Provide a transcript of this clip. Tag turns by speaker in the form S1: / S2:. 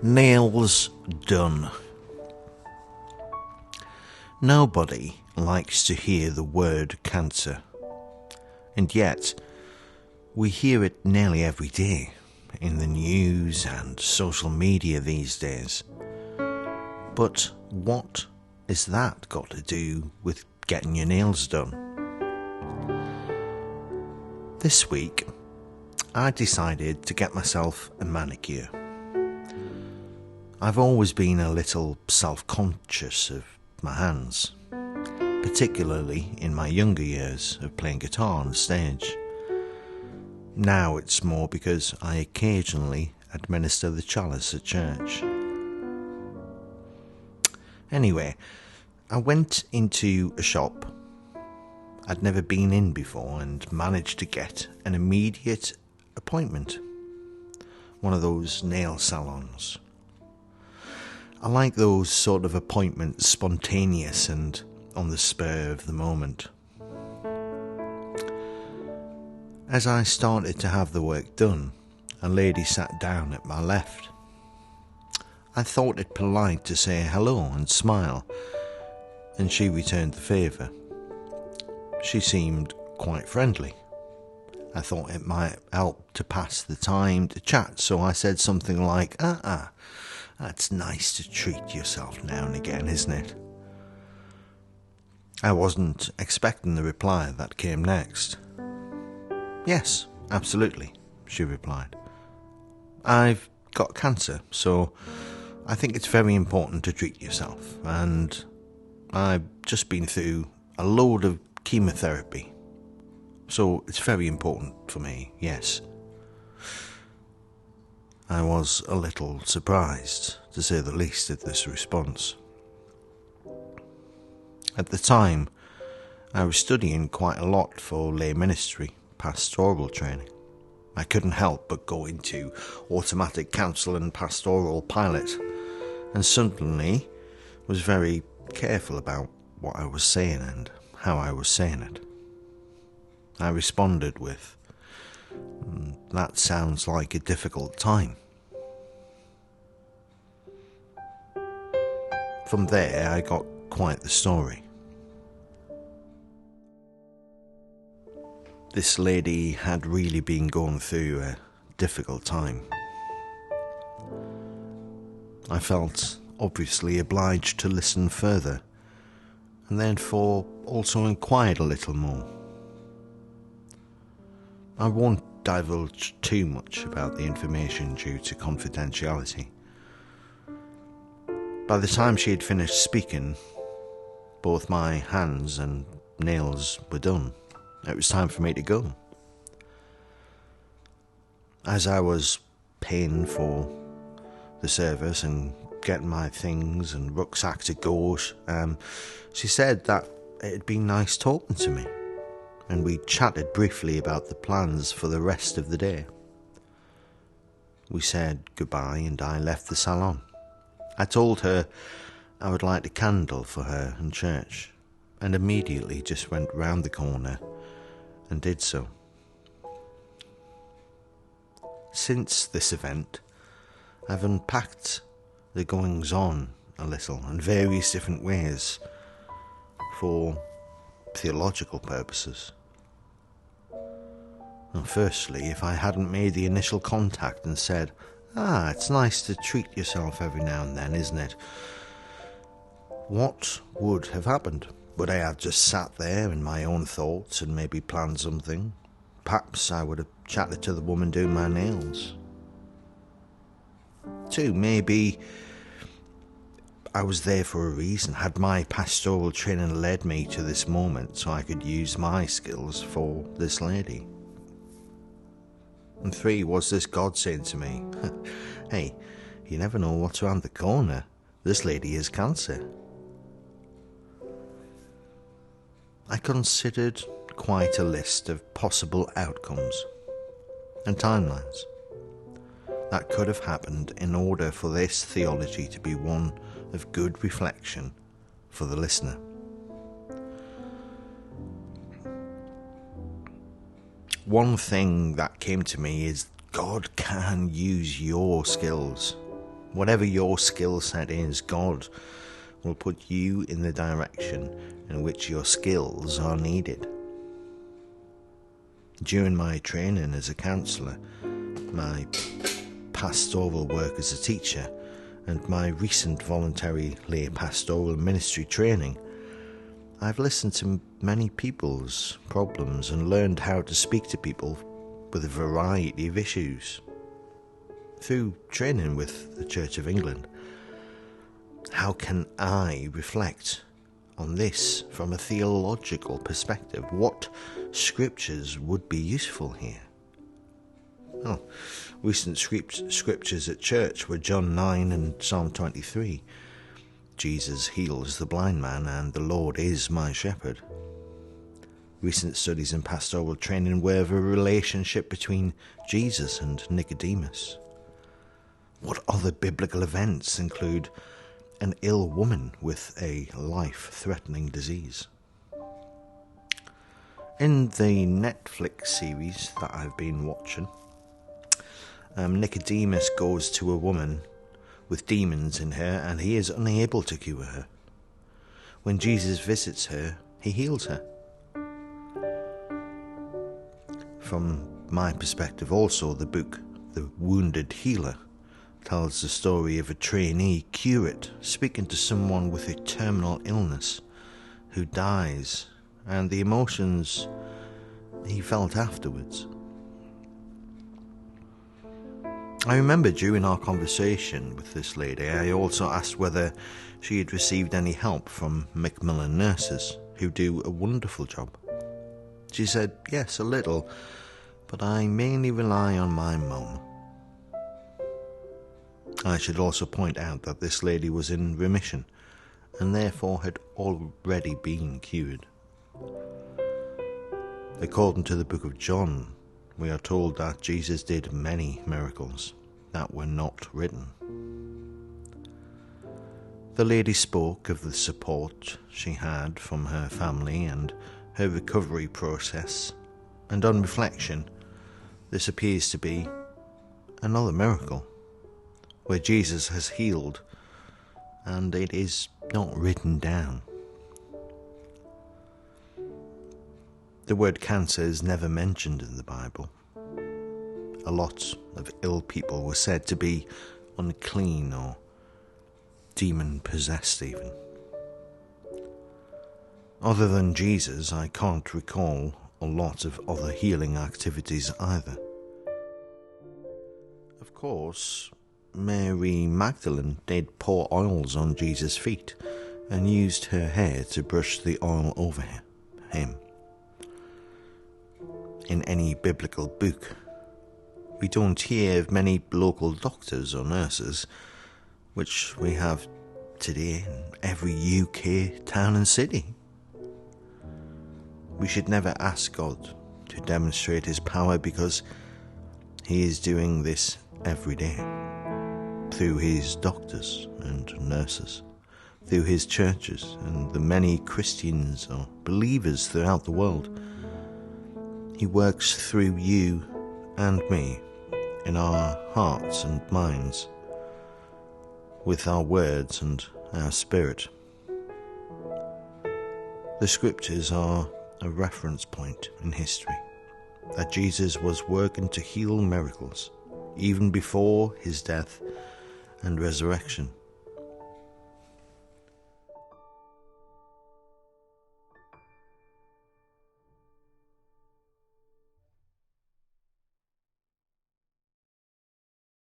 S1: Nails done. Nobody likes to hear the word cancer, and yet we hear it nearly every day in the news and social media these days. But what has that got to do with getting your nails done? This week, I decided to get myself a manicure. I've always been a little self-conscious of my hands, particularly in my younger years of playing guitar on stage. Now it's more because I occasionally administer the chalice at church. Anyway, I went into a shop I'd never been in before and managed to get an immediate appointment. One of those nail salons. I like those sort of appointments, spontaneous and on the spur of the moment. As I started to have the work done, a lady sat down at my left. I thought it polite to say hello and smile, and she returned the favour. She seemed quite friendly. I thought it might help to pass the time to chat, so I said something like, that's nice to treat yourself now and again, isn't it? I wasn't expecting the reply that came next. Yes, absolutely, she replied. I've got cancer, so I think it's very important to treat yourself, and I've just been through a load of chemotherapy, so it's very important for me, yes. I was a little surprised, to say the least, at this response. At the time, I was studying quite a lot for lay ministry, pastoral training. I couldn't help but go into automatic counsel and pastoral pilot, and suddenly was very careful about what I was saying and how I was saying it. I responded with, that sounds like a difficult time. From there, I got quite the story. This lady had really been going through a difficult time. I felt obviously obliged to listen further, and therefore also inquired a little more. I won't divulge too much about the information due to confidentiality. By the time she had finished speaking, both my hands and nails were done. It was time for me to go. As I was paying for the service and getting my things and rucksack to go, she said that it had been nice talking to me, and we chatted briefly about the plans for the rest of the day. We said goodbye and I left the salon. I told her I would light a candle for her in church, and immediately just went round the corner and did so. Since this event, I've unpacked the goings-on a little in various different ways for theological purposes. Well, firstly, if I hadn't made the initial contact and said, it's nice to treat yourself every now and then, isn't it? What would have happened? Would I have just sat there in my own thoughts and maybe planned something? Perhaps I would have chatted to the woman doing my nails. 2, maybe I was there for a reason. Had my pastoral training led me to this moment so I could use my skills for this lady? And 3, was this God saying to me, hey, you never know what's around the corner. This lady has cancer. I considered quite a list of possible outcomes and timelines that could have happened in order for this theology to be one of good reflection for the listener. One thing that came to me is God can use your skills Whatever your skill set is, God will put you in the direction in which your skills are needed. During my training as a counsellor, my pastoral work as a teacher, and my recent voluntary lay pastoral ministry training, I've listened to many people's problems and learned how to speak to people with a variety of issues. Through training with the Church of England, how can I reflect on this from a theological perspective? What scriptures would be useful here? Well, recent scriptures at church were John 9 and Psalm 23. Jesus heals the blind man and the Lord is my shepherd. Recent studies in pastoral training were of a relationship between Jesus and Nicodemus. What other biblical events include an ill woman with a life-threatening disease? In the Netflix series that I've been watching, Nicodemus goes to a woman with demons in her and he is unable to cure her. When Jesus visits her, he heals her. From my perspective also, the book The Wounded Healer tells the story of a trainee curate speaking to someone with a terminal illness who dies and the emotions he felt afterwards. I remember during our conversation with this lady, I also asked whether she had received any help from Macmillan nurses, who do a wonderful job. She said, yes, a little, but I mainly rely on my mum. I should also point out that this lady was in remission, and therefore had already been cured. According to the book of John, we are told that Jesus did many miracles that were not written. The lady spoke of the support she had from her family and her recovery process, and on reflection, this appears to be another miracle, where Jesus has healed and it is not written down. The word cancer is never mentioned in the Bible. A lot of ill people were said to be unclean or demon-possessed even. Other than Jesus, I can't recall a lot of other healing activities either. Of course, Mary Magdalene did pour oils on Jesus' feet and used her hair to brush the oil over him. In any biblical book, we don't hear of many local doctors or nurses, which we have today in every UK town and city. We should never ask God to demonstrate his power, because he is doing this every day through his doctors and nurses, through his churches and the many Christians or believers throughout the world. He works through you and me in our hearts and minds, with our words and our spirit. The scriptures are a reference point in history that Jesus was working to heal miracles even before his death and resurrection.